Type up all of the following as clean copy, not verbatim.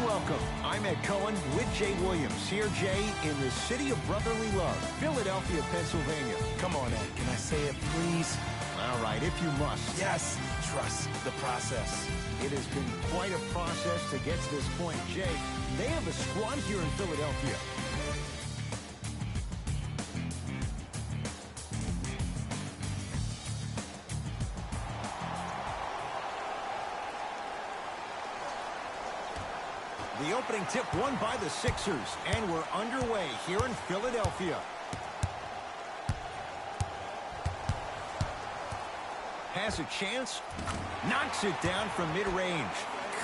welcome. I'm Ed Cohen with Jay Williams. Here, Jay, in the city of brotherly love, Philadelphia, Pennsylvania. Come on, Ed. Can I say it, please? All right, if you must. Yes. Trust the process. It has been quite a process to get to this point, Jay. They have a squad here in Philadelphia. The opening tip won by the Sixers, and we're underway here in Philadelphia. Has a chance, knocks it down from mid-range.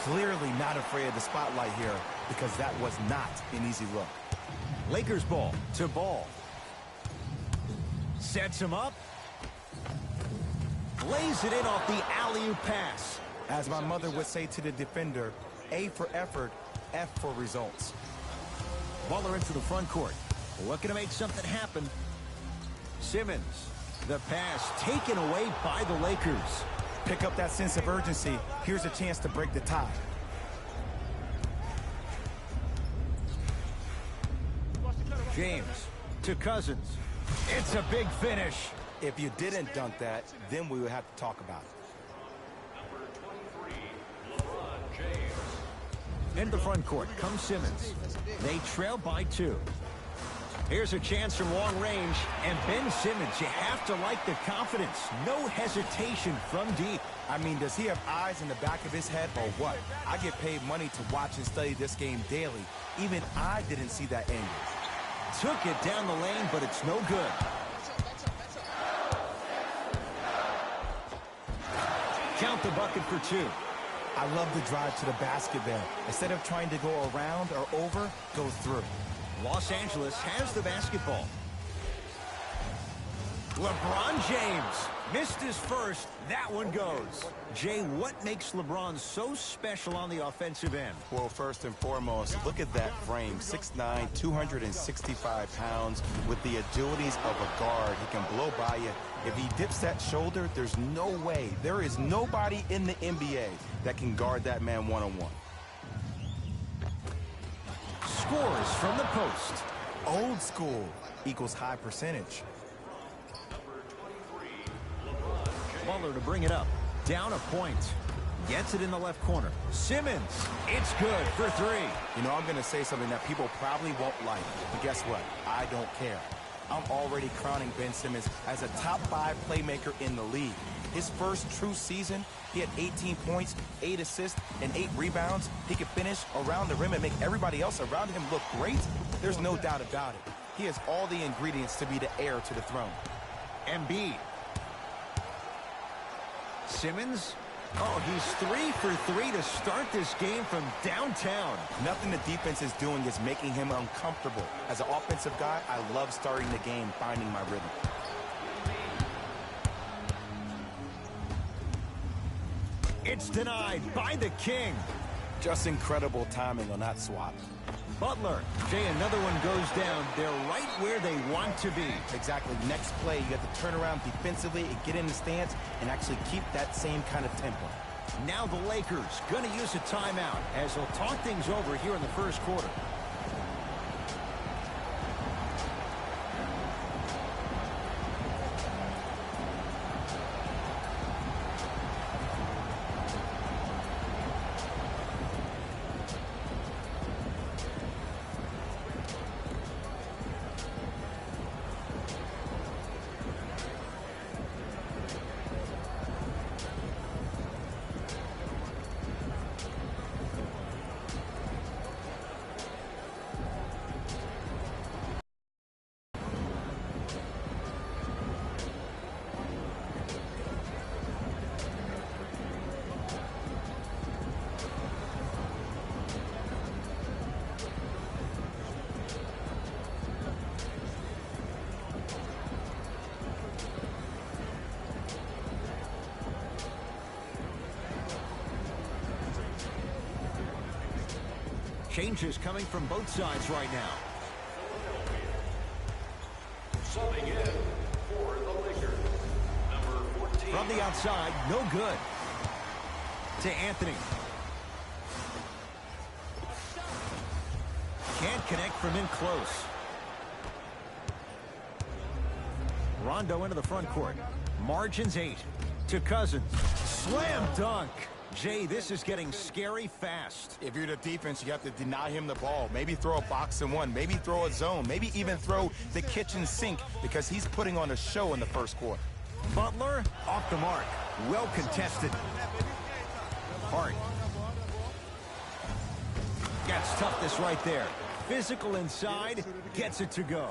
Clearly not afraid of the spotlight here because that was not an easy look. Lakers ball to Ball. Sets him up. Lays it in off the alley-oop pass. As my mother would say to the defender, A for effort, F for results. Butler into the front court. Looking to make something happen. Simmons. The pass taken away by the Lakers. Pick up that sense of urgency. Here's a chance to break the tie. James to Cousins. It's a big finish. If you didn't dunk that, then we would have to talk about it. In the front court comes Simmons. They trail by 2. Here's a chance from long range, and Ben Simmons, you have to like the confidence. No hesitation from deep. I mean, does he have eyes in the back of his head or what? I get paid money to watch and study this game daily. Even I didn't see that angle. Took it down the lane, but it's no good. Count the bucket for 2. I love the drive to the basket there. Instead of trying to go around or over, go through. Los Angeles has the basketball. LeBron James missed his first. That one goes. Jay, what makes LeBron so special on the offensive end? Well, first and foremost, look at that frame. 6'9", 265 pounds with the agilities of a guard. He can blow by you. If he dips that shoulder, there's no way. There is nobody in the NBA that can guard that man one-on-one. Scores from the post. Old school equals high percentage. Butler to bring it up. Down a point. Gets it in the left corner. Simmons. It's good for 3. You know, I'm going to say something that people probably won't like. But guess what? I don't care. I'm already crowning Ben Simmons as a top 5 playmaker in the league. His first true season, he had 18 points, 8 assists, and 8 rebounds. He could finish around the rim and make everybody else around him look great. There's no doubt about it. He has all the ingredients to be the heir to the throne. Embiid. Simmons. Oh, he's 3 for 3 to start this game from downtown. Nothing the defense is doing is making him uncomfortable. As an offensive guy, I love starting the game, finding my rhythm. It's denied by the King. Just incredible timing on that swap. Butler. Jay, another one goes down. They're right where they want to be. Exactly. Next play, you have to turn around defensively and get in the stance and actually keep that same kind of tempo. Now the Lakers going to use a timeout as they'll talk things over here in the first quarter. Changes coming from both sides right now. Subbing in for the Lakers, number 14. From the outside, no good. To Anthony. Can't connect from in close. Rondo into the front court. Margins 8 to Cousins. Slam dunk. Jay, this is getting scary fast. If you're the defense, you have to deny him the ball. Maybe throw a box and one. Maybe throw a zone. Maybe even throw the kitchen sink because he's putting on a show in the first quarter. Butler off the mark. Well contested. Hart. Gets toughness right there. Physical inside. Gets it to go.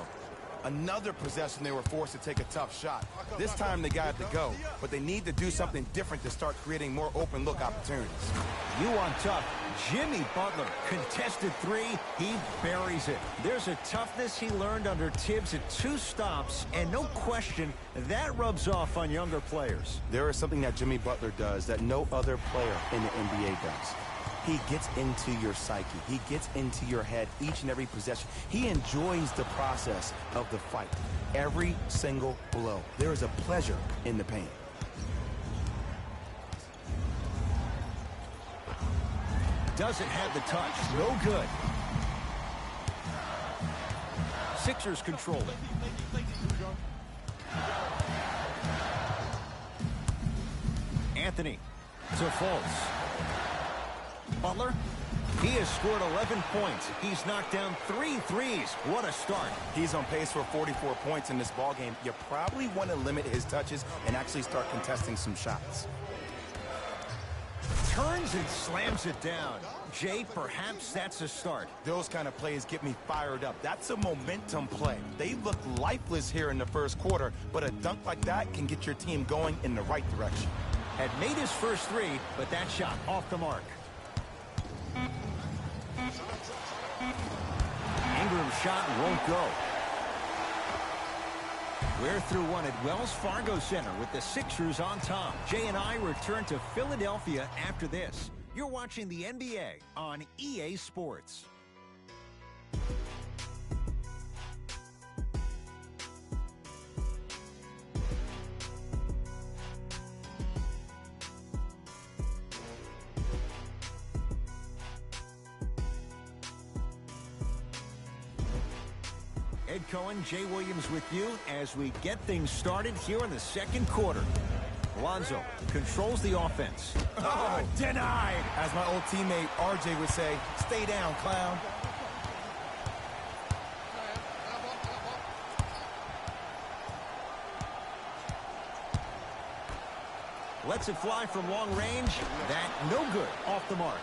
Another possession they were forced to take a tough shot. This time they got it to go, but they need to do something different to start creating more open look opportunities. You on top. Jimmy Butler, contested three, he buries it. There's a toughness he learned under Tibbs at 2 stops, and no question, that rubs off on younger players. There is something that Jimmy Butler does that no other player in the NBA does. He gets into your psyche. He gets into your head each and every possession. He enjoys the process of the fight. Every single blow. There is a pleasure in the pain. Doesn't have the touch. No good. Sixers control it. Anthony to Fultz. Butler, he has scored 11 points. He's knocked down 3 threes. What a start. He's on pace for 44 points in this ballgame. You probably want to limit his touches and actually start contesting some shots. Turns and slams it down. Jay, perhaps that's a start. Those kind of plays get me fired up. That's a momentum play. They look lifeless here in the first quarter, but a dunk like that can get your team going in the right direction. Had made his first 3, but that shot off the mark. Ingram's shot won't go. We're through one at Wells Fargo Center with the Sixers on top. Jay and I return to Philadelphia after this. You're watching the NBA on EA Sports. Ed Cohen, Jay Williams with you as we get things started here in the second quarter. Lonzo controls the offense. Oh, denied! As my old teammate RJ would say, stay down, clown. Lets it fly from long range. That no good. Off the mark.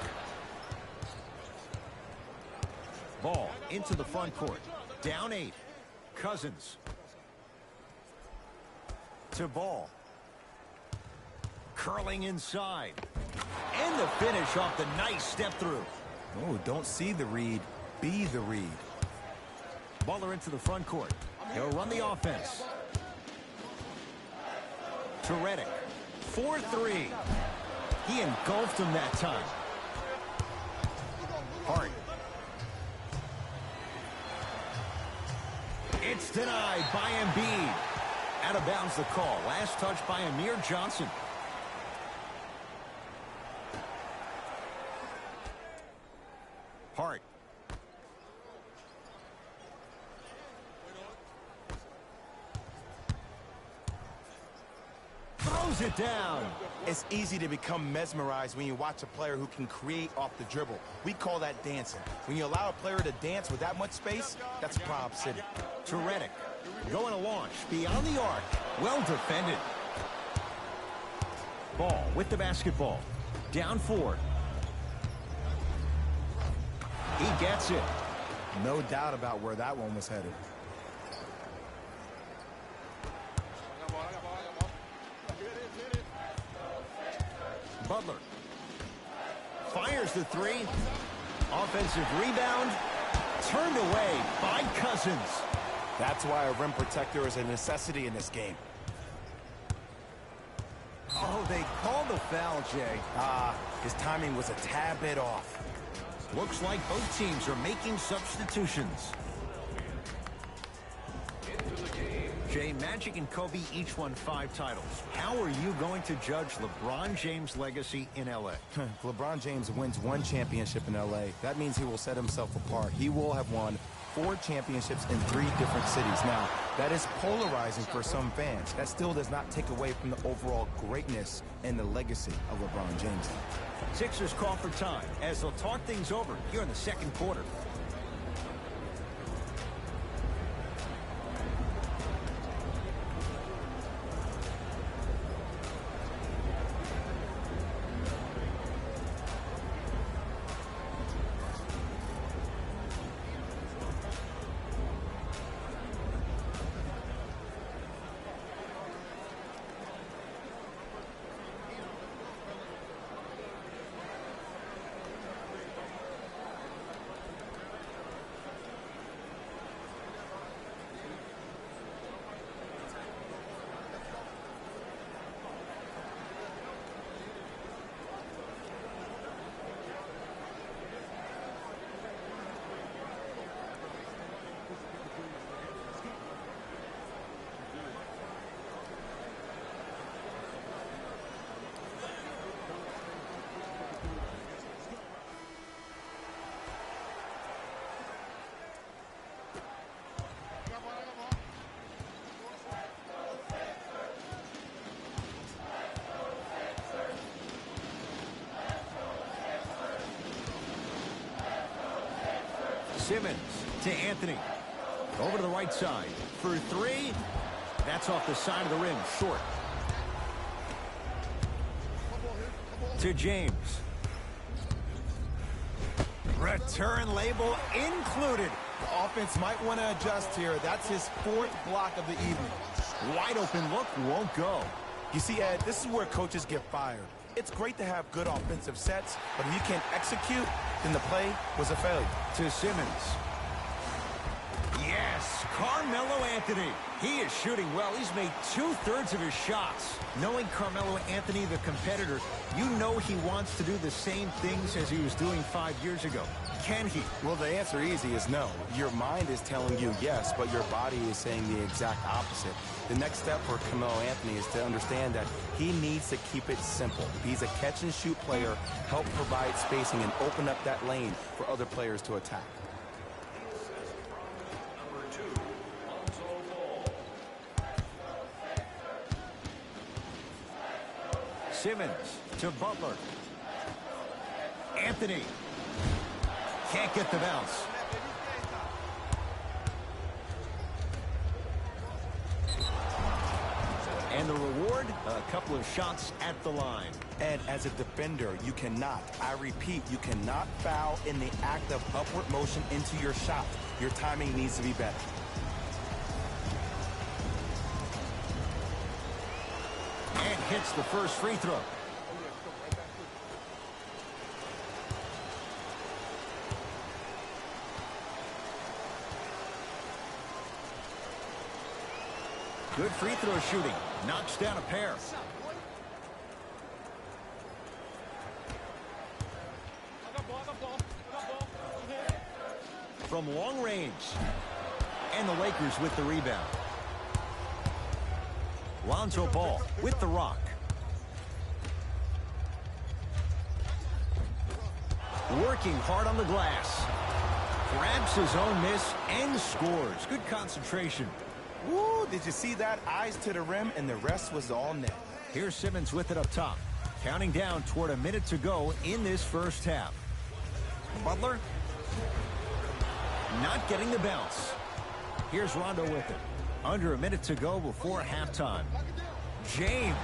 Ball into the front court. Down 8. Cousins. To Ball. Curling inside. And the finish off the nice step through. Oh, don't see the read. Be the read. Butler into the front court. He'll run the offense. To Redick. 4-3. He engulfed him that time. Hart. It's denied by Embiid. Out of bounds the call. Last touch by Amir Johnson. Hart. Throws it down. It's easy to become mesmerized when you watch a player who can create off the dribble. We call that dancing. When you allow a player to dance with that much space, that's Prob City. To Redick. Going to launch beyond the arc. Well defended. Ball with the basketball. Down 4. He gets it. No doubt about where that one was headed. Butler fires the 3. Offensive rebound. Turned away by Cousins. That's why a rim protector is a necessity in this game. Oh, they called the foul, Jay. His timing was a tad bit off. Looks like both teams are making substitutions. Into the game Jay, Magic and Kobe each won 5 titles. How are you going to judge LeBron James' legacy in L.A.? If LeBron James wins 1 championship in L.A., that means he will set himself apart. He will have won 4 championships in 3 different cities. Now, that is polarizing for some fans. That still does not take away from the overall greatness and the legacy of LeBron James. Sixers call for time as they'll talk things over here in the second quarter. Simmons to Anthony. Over to the right side for 3. That's off the side of the rim, short. To James. Return label included. The offense might want to adjust here. That's his 4th block of the evening. Wide open look, won't go. You see, Ed, this is where coaches get fired. It's great to have good offensive sets, but if you can't execute, then the play was a failure. To Simmons. Yes, Carmelo Anthony. He is shooting well. He's made 2/3 of his shots. Knowing Carmelo Anthony, the competitor, you know he wants to do the same things as he was doing 5 years ago. Can he? Well, the answer easy is no. Your mind is telling you yes, but your body is saying the exact opposite. The next step for Carmelo Anthony is to understand that he needs to keep it simple. He's a catch-and-shoot player, help provide spacing and open up that lane for other players to attack. Number 2, Lonzo Ball. Simmons to Butler. Anthony. Can't get the bounce. And the reward, a couple of shots at the line. And as a defender, you cannot, I repeat, you cannot foul in the act of upward motion into your shot. Your timing needs to be better. And hits the first free throw. Good free throw shooting. Knocks down a pair. From long range. And the Lakers with the rebound. Lonzo Ball with the rock. Working hard on the glass. Grabs his own miss and scores. Good concentration. Woo, did you see that? Eyes to the rim, and the rest was all net. Here's Simmons with it up top. Counting down toward a minute to go in this first half. Butler. Not getting the bounce. Here's Rondo with it. Under a minute to go before halftime. James.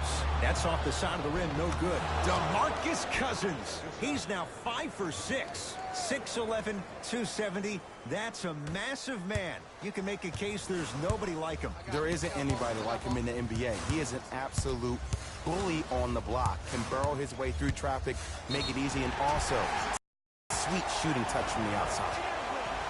That's off the side of the rim. No good. DeMarcus Cousins. He's now 5 for 6. 6'11", 270. That's a massive man. You can make a case there's nobody like him. There isn't anybody like him in the NBA. He is an absolute bully on the block. Can burrow his way through traffic, make it easy, and also sweet shooting touch from the outside.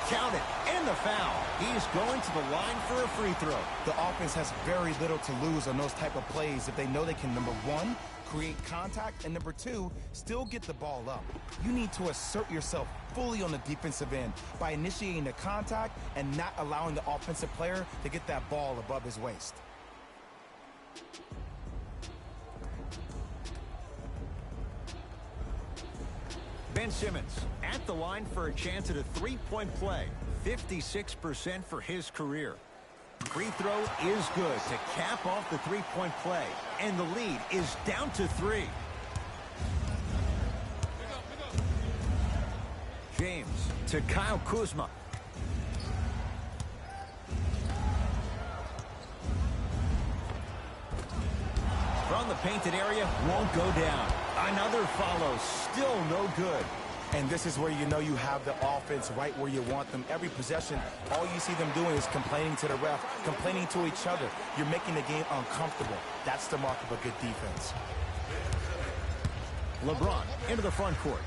Count it. And the foul. He's going to the line for a free throw. The offense has very little to lose on those type of plays if they know they can, number 1, create contact, and number 2, still get the ball up. You need to assert yourself fully on the defensive end by initiating the contact and not allowing the offensive player to get that ball above his waist. Ben Simmons at the line for a chance at a three-point play. 56% for his career. Free throw is good to cap off the three-point play. And the lead is down to 3. James to Kyle Kuzma. From the painted area, won't go down. Another follow, still no good. And this is where you know you have the offense right where you want them. Every possession, all you see them doing is complaining to the ref, complaining to each other. You're making the game uncomfortable. That's the mark of a good defense. LeBron into the front court.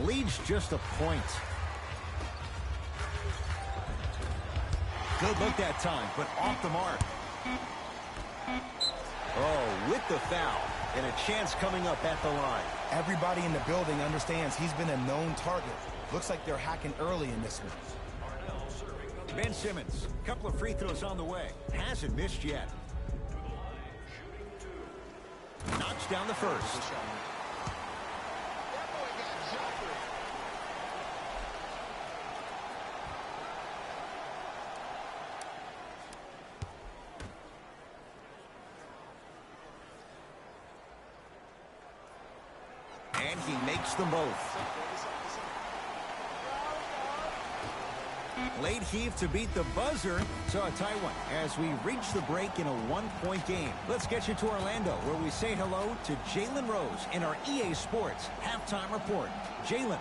Leads just a point. Good look that time, but off the mark. Oh, with the foul. And a chance coming up at the line. Everybody in the building understands he's been a known target. Looks like they're hacking early in this one. Ben Simmons, a couple of free throws on the way. Hasn't missed yet. Knocks down the first. And he makes them both. Late heave to beat the buzzer. So a tight one as we reach the break in a one-point game. Let's get you to Orlando, where we say hello to Jalen Rose in our EA Sports Halftime Report. Jalen.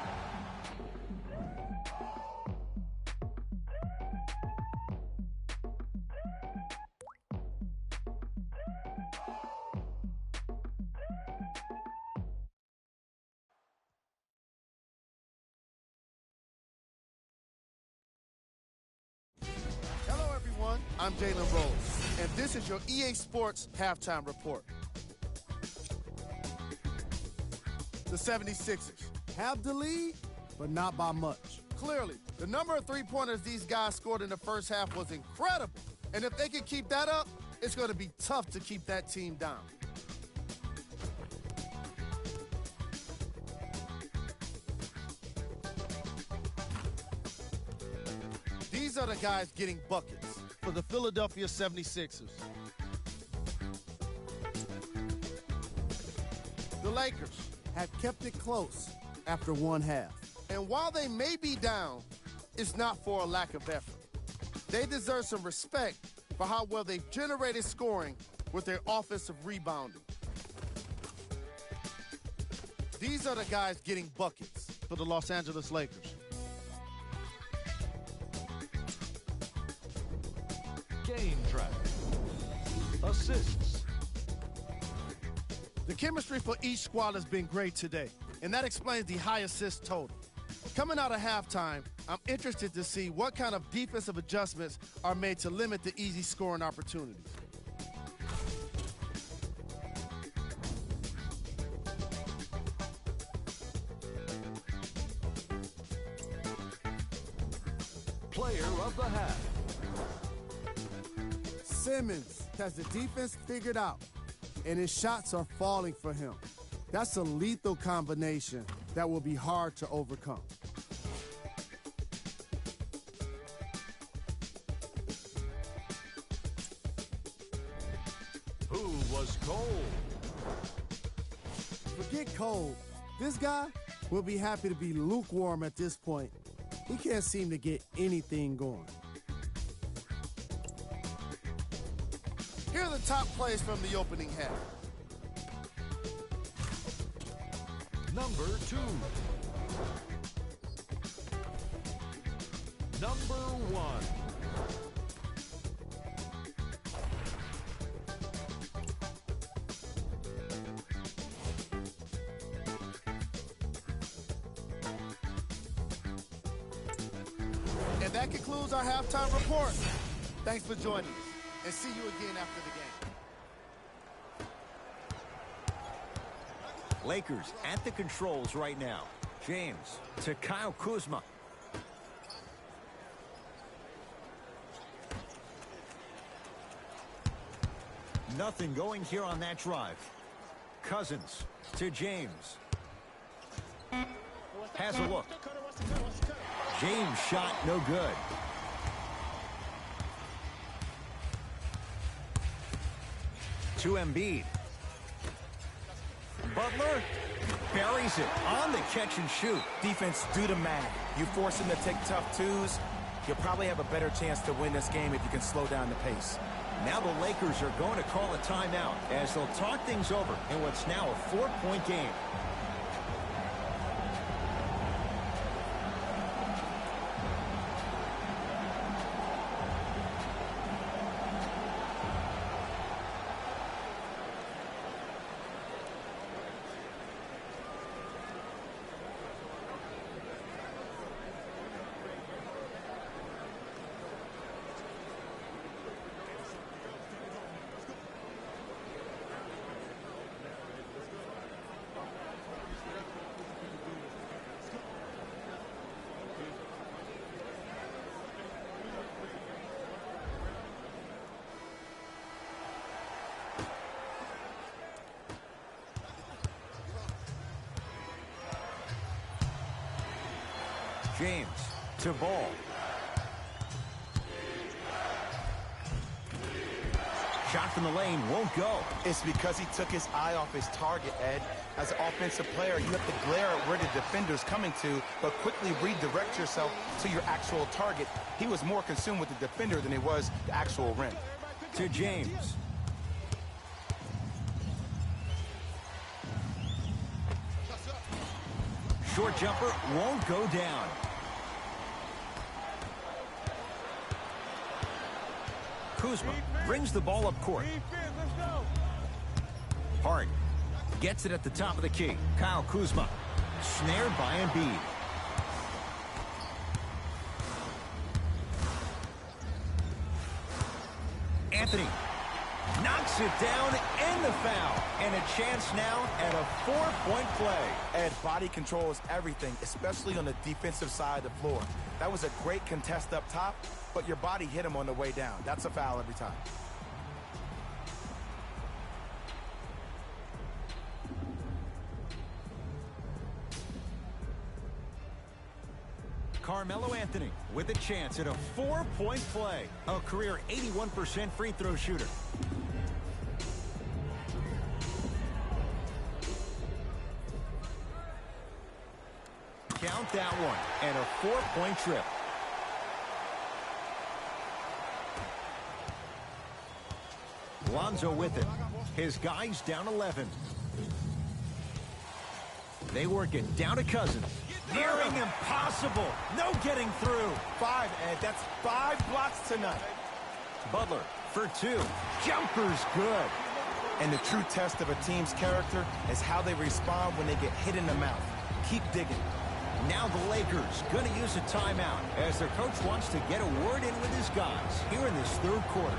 I'm Jalen Rose, and this is your EA Sports Halftime Report. The 76ers have the lead, but not by much. Clearly, the number of three-pointers these guys scored in the first half was incredible. And if they can keep that up, it's going to be tough to keep that team down. These are the guys getting buckets for the Philadelphia 76ers. The Lakers have kept it close after one half. And while they may be down, it's not for a lack of effort. They deserve some respect for how well they've generated scoring with their offensive rebounding. These are the guys getting buckets for the Los Angeles Lakers. Game track. Assists. The chemistry for each squad has been great today, and that explains the high assist total. Coming out of halftime, I'm interested to see what kind of defensive adjustments are made to limit the easy scoring opportunities. Player of the half. Simmons has the defense figured out, and his shots are falling for him. That's a lethal combination that will be hard to overcome. Who was cold? Forget cold. This guy will be happy to be lukewarm at this point. He can't seem to get anything going. Here are the top plays from the opening half. Number 2. Number 1. And that concludes our halftime report. Thanks for joining us, and see you again after the game. Lakers at the controls right now. James to Kyle Kuzma. Nothing going here on that drive. Cousins to James. Has a look. James shot no good. To Embiid. Butler buries it on the catch and shoot. Defense, do the math. You force him to take tough twos, you'll probably have a better chance to win this game if you can slow down the pace. Now the Lakers are going to call a timeout as they'll talk things over in what's now a 4-point game. James to Ball. Shot from the lane won't go. It's because he took his eye off his target, Ed. As an offensive player, you have to glare at where the defender's coming to, but quickly redirect yourself to your actual target. He was more consumed with the defender than he was the actual rim. To James. Short jumper won't go down. Kuzma brings the ball up court. Hart gets it at the top of the key. Kyle Kuzma snared by Embiid. Anthony knocks it down and the foul. And a chance now at a 4-point play. Ed, body control is everything, especially on the defensive side of the floor. That was a great contest up top, but your body hit him on the way down. That's a foul every time. Carmelo Anthony with a chance at a 4-point play. A career 81% free throw shooter. Count that one, and a 4-point trip. Lonzo with it. His guys down 11. They work it down to Cousins. Nearing impossible. No getting through. 5, Ed. That's 5 blocks tonight. Butler for 2. Jumper's good. And the true test of a team's character is how they respond when they get hit in the mouth. Keep digging. Now the Lakers going to use a timeout as their coach wants to get a word in with his guys here in this third quarter.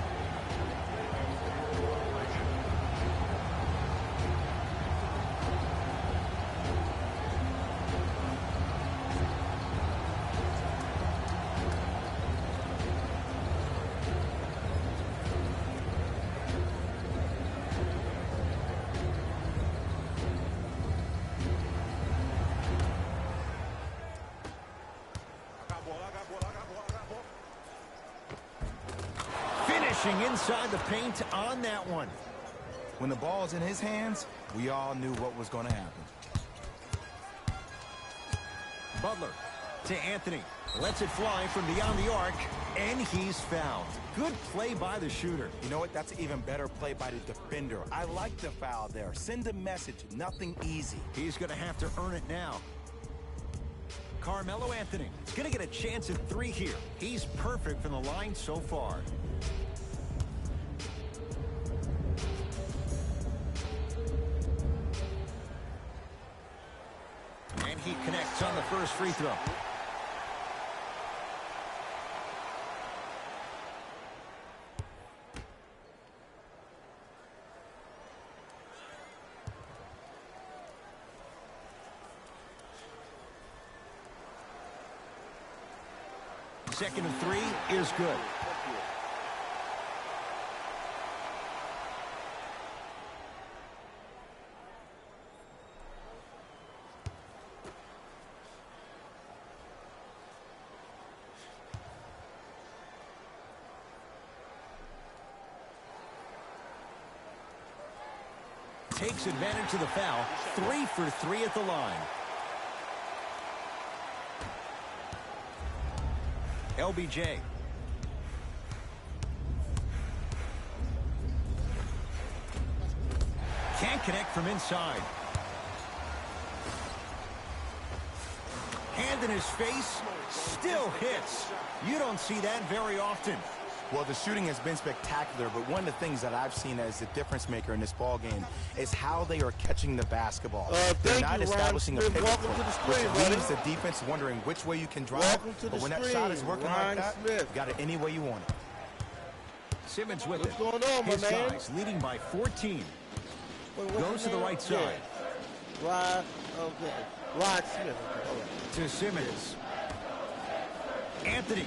Inside the paint on that one. When the ball's in his hands, we all knew what was going to happen. Butler to Anthony. Lets it fly from beyond the arc, and he's fouled. Good play by the shooter. You know what? That's an even better play by the defender. I like the foul there. Send a message. Nothing easy. He's going to have to earn it now. Carmelo Anthony is going to get a chance at 3 here. He's perfect from the line so far. And he connects on the first free throw. Second and 3 is good. Takes advantage of the foul. 3 for 3 at the line. LBJ. Can't connect from inside. Hand in his face. Still hits. You don't see that very often. Well, the shooting has been spectacular, but one of the things that I've seen as the difference maker in this ball game is how they are catching the basketball. They're not establishing a pivot which leaves the defense wondering which way you can drive, but when that shot is working like that, you got it any way you want it. Simmons with it. What's going on, His my man? guys leading by 14. What's Goes to the right side. Rod Smith. To Simmons. Anthony.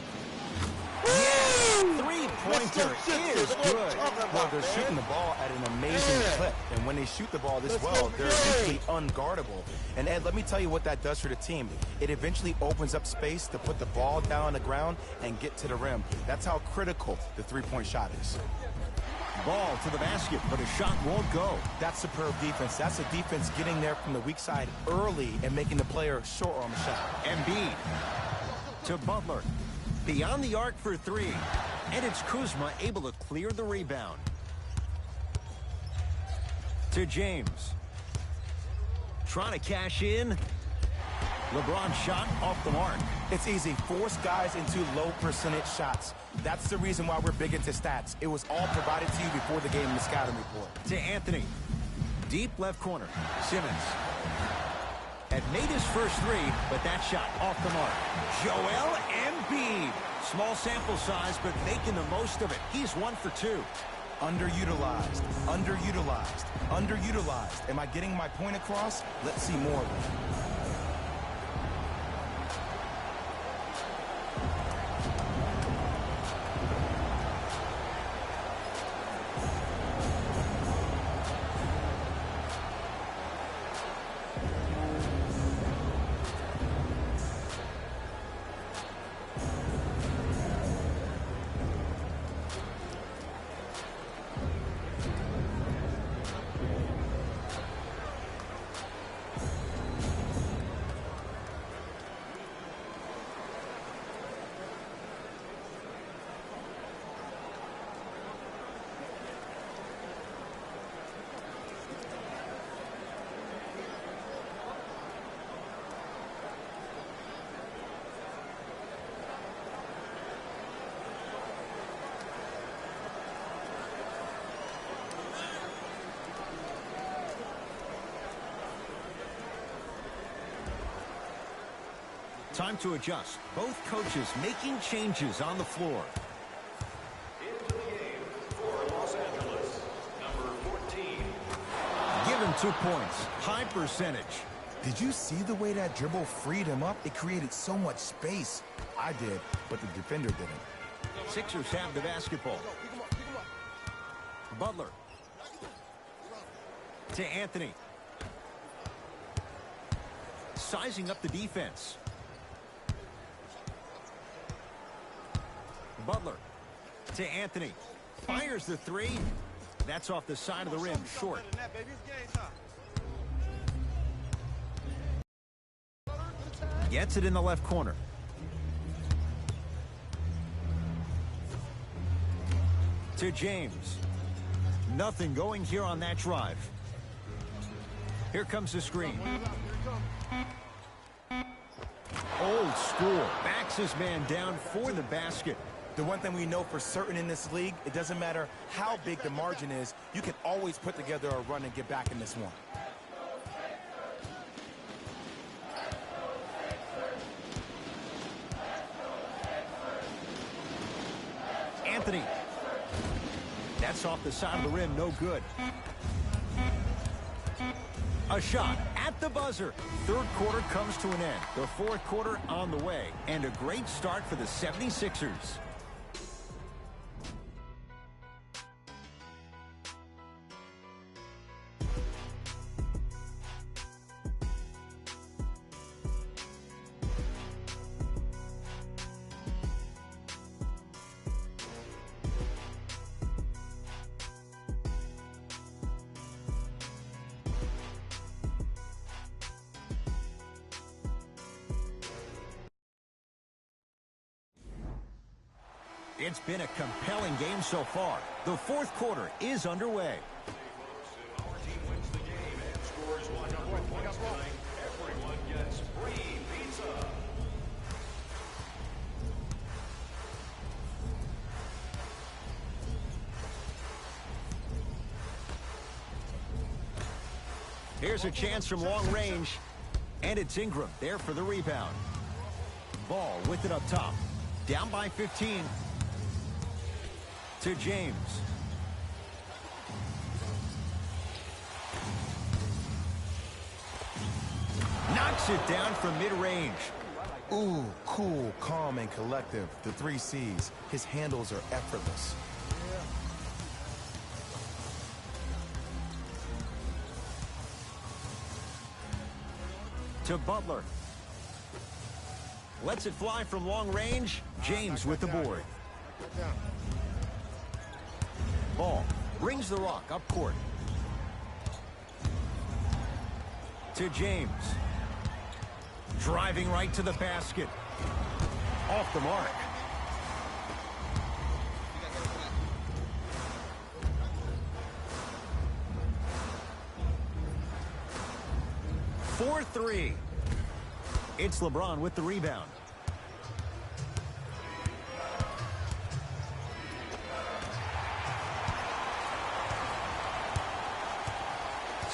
Yes! Three-pointer is good. Well, they're shooting the ball at an amazing clip, and when they shoot the ball this well, they're eventually unguardable. And Ed, let me tell you what that does for the team. It eventually opens up space to put the ball down on the ground and get to the rim. That's how critical the three-point shot is. Ball to the basket, but a shot won't go. That's superb defense. That's a defense getting there from the weak side early and making the player short on the shot. Embiid to Butler. Beyond the arc for 3. And it's Kuzma able to clear the rebound. To James. Trying to cash in. LeBron shot off the mark. It's easy. Force guys into low percentage shots. That's the reason why we're big into stats. It was all provided to you before the game in the scouting report. To Anthony. Deep left corner. Simmons. Had made his first 3, but that shot off the mark. Joel Embiid. Small sample size, but making the most of it. He's 1 for 2. Underutilized, underutilized, underutilized. Am I getting my point across? Let's see more of it. Time to adjust. Both coaches making changes on the floor. Into the game for Los Angeles, number 14. Give him 2 points. High percentage. Did you see the way that dribble freed him up? It created so much space. I did, but the defender didn't. Sixers have the basketball. Butler. To Anthony. Sizing up the defense. Butler to Anthony. Fires the 3. That's off the side of the rim, short. Gets it in the left corner. To James. Nothing going here on that drive. Here comes the screen. Old school. Backs his man down for the basket. The one thing we know for certain in this league, it doesn't matter how big the margin is, you can always put together a run and get back in this one. Anthony. That's off the side of the rim, no good. A shot at the the buzzer. Third quarter comes to an end. The fourth quarter on the way. And a great start for the 76ers. It's been a compelling game so far. The fourth quarter is underway. If our team wins the game and scores 100 points tonight, everyone gets free pizza. Here's a chance from long range. And it's Ingram there for the rebound. Ball with it up top. Down by 15. To James. Knocks it down from mid-range. Ooh, cool, calm, and collective. The 3 C's. His handles are effortless. To Butler. Lets it fly from long range. James with the board. Ball brings the rock up court. To James. Driving right to the basket. Off the mark. For 3. It's LeBron with the rebound.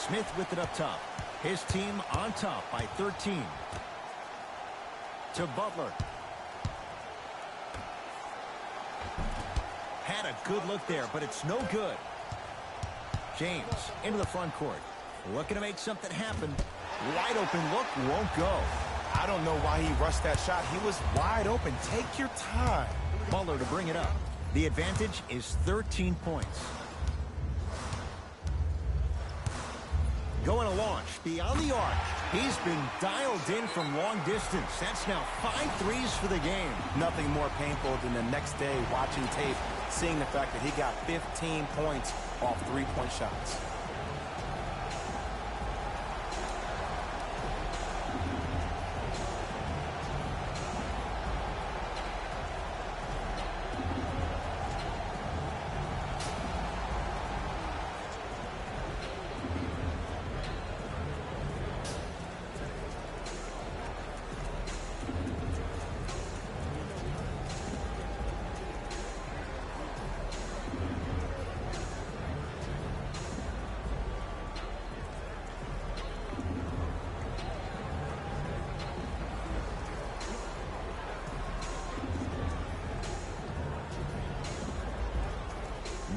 Smith with it up top. His team on top by 13. To Butler. Had a good look there, but it's no good. James into the front court. Looking to make something happen. Wide open look, won't go. I don't know why he rushed that shot. He was wide open. Take your time. Butler to bring it up. The advantage is 13 points. Going to launch beyond the arc. He's been dialed in from long distance. That's now 5 threes for the game. Nothing more painful than the next day watching tape, seeing the fact that he got 15 points off 3-point shots.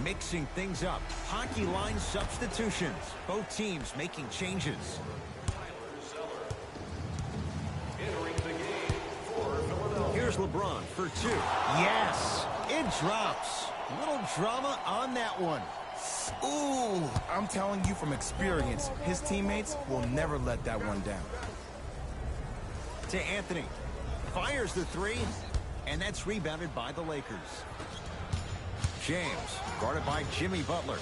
Mixing things up. Hockey line substitutions. Both teams making changes. Entering the game for Philadelphia. Here's LeBron for 2. Yes, it drops. Little drama on that one. Ooh, I'm telling you from experience, his teammates will never let that one down. To Anthony. Fires the 3, and that's rebounded by the Lakers. James, guarded by Jimmy Butler.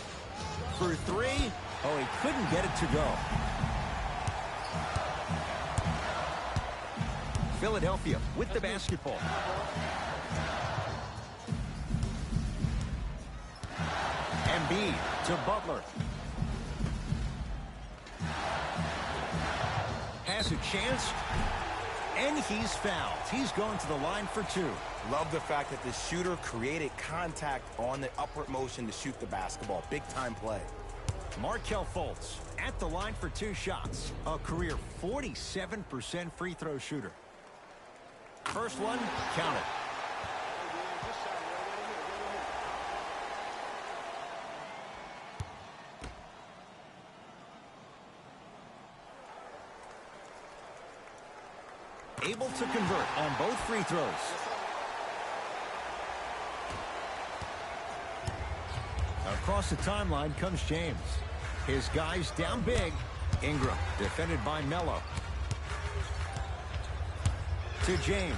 For 3, oh, he couldn't get it to go. Philadelphia with the basketball. Embiid to Butler. Has a chance, and he's fouled. He's going to the line for 2. Love the fact that the shooter created contact on the upward motion to shoot the basketball. Big-time play. Markelle Fultz at the line for 2 shots. A career 47% free throw shooter. First one, count it. able to convert on both free throws. Across the timeline comes James. His guys down big. Ingram defended by Melo. To James.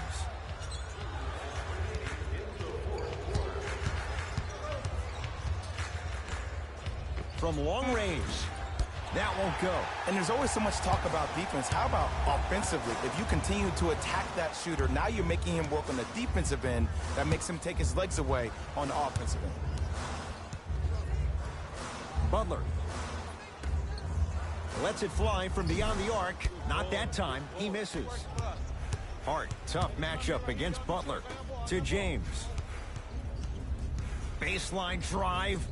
From long range. That won't go. And there's always so much talk about defense. How about offensively? If you continue to attack that shooter, now you're making him work on the defensive end. That makes him take his legs away on the offensive end. Butler lets it fly from beyond the arc. Not that time. He misses. Hart, tough matchup against Butler. To James. Baseline drive.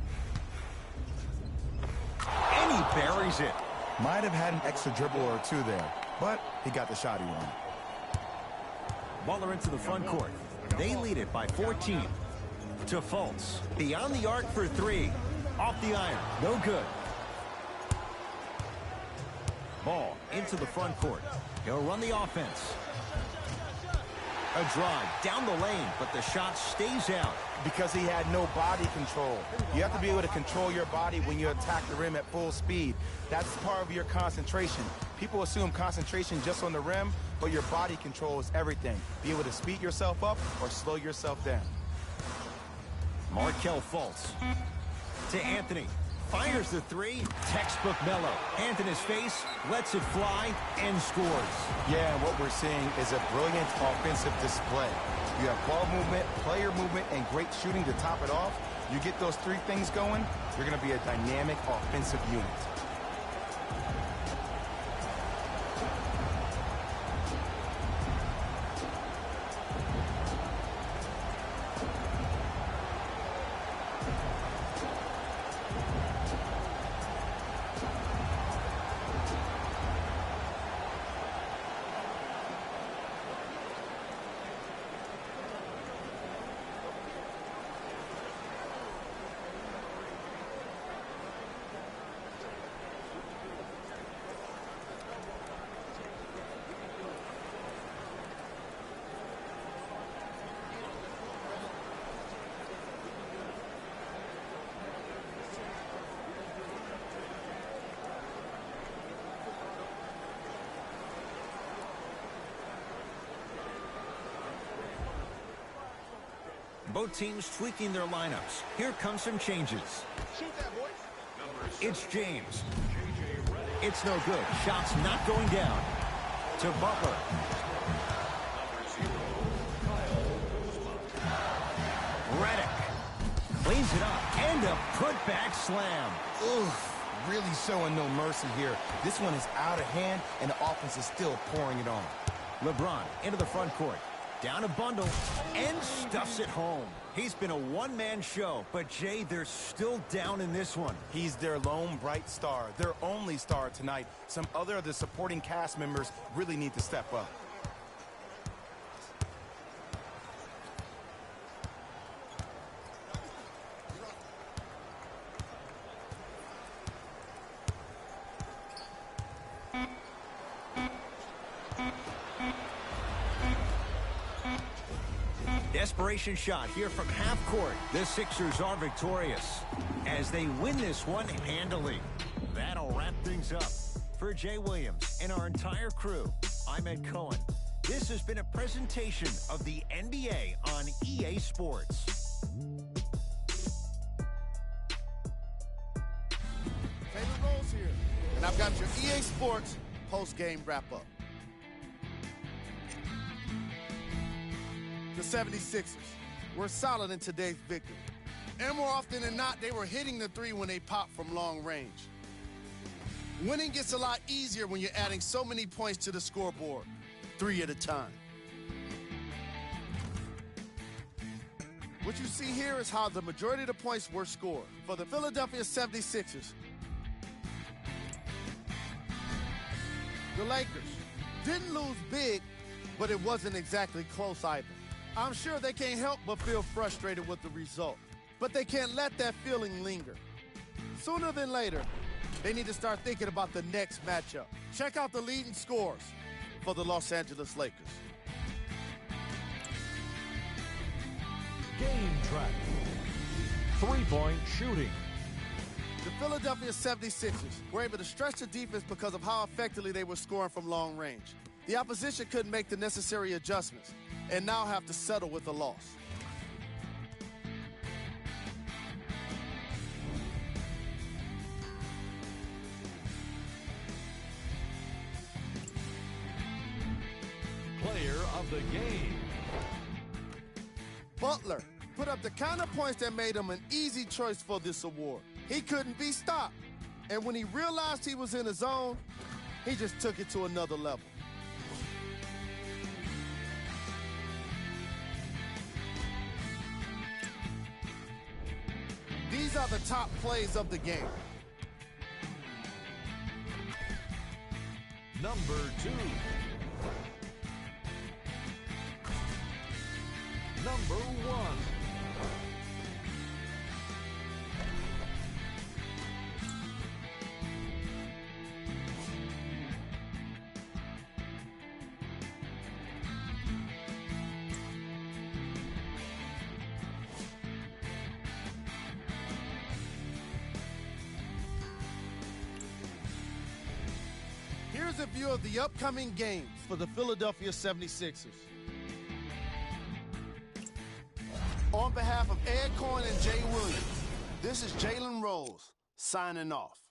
And he buries it. Might have had an extra dribble or two there, but he got the shot he wanted. Butler into the front court. They lead it by 14. To Fultz. Beyond the arc for three. Off the iron. No good. Ball into the front court. He'll run the offense. A drive down the lane, but the shot stays out. Because he had no body control. You have to be able to control your body when you attack the rim at full speed. That's part of your concentration. People assume concentration just on the rim, but your body control is everything. Be able to speed yourself up or slow yourself down. Markelle Fultz. To Anthony. Fires the three. Textbook Melo. Hands in his face. Lets it fly and scores. Yeah, and what we're seeing is a brilliant offensive display. You have ball movement, player movement, and great shooting to top it off. You get those three things going, you're going to be a dynamic offensive unit. Both teams tweaking their lineups. Here come some changes. It's James. It's no good. Shot's not going down. To Butler. Redick cleans it up. And a putback slam. Oof, really showing no mercy here. This one is out of hand, and the offense is still pouring it on. LeBron into the front court. Down a bundle and stuffs it home. He's been a one-man show, but Jay, they're still down in this one. He's their lone bright star, their only star tonight. Some other of the supporting cast members really need to step up. Desperation shot here from half court. The Sixers are victorious as they win this one handily. That'll wrap things up. For Jay Williams and our entire crew, I'm Ed Cohen. This has been a presentation of the NBA on EA Sports. Taylor Rose here, and I've got your EA Sports post-game wrap-up. The 76ers were solid in today's victory. And more often than not, they were hitting the three when they popped from long range. Winning gets a lot easier when you're adding so many points to the scoreboard, 3 at a time. What you see here is how the majority of the points were scored. For the Philadelphia 76ers, the Lakers didn't lose big, but it wasn't exactly close either. I'm sure they can't help but feel frustrated with the result, but they can't let that feeling linger. Sooner than later, they need to start thinking about the next matchup. Check out the leading scorers. for the Los Angeles Lakers. Game track. Three-point shooting. The Philadelphia 76ers were able to stretch the defense because of how effectively they were scoring from long range. The opposition couldn't make the necessary adjustments and now have to settle with a loss. Player of the game. Butler put up the kind of points that made him an easy choice for this award. He couldn't be stopped. And when he realized he was in the zone, he just took it to another level. These are the top plays of the game. Number 2. Number 1. Here's a view of the upcoming games for the Philadelphia 76ers. On behalf of Ed Cohen and Jay Williams, this is Jalen Rose signing off.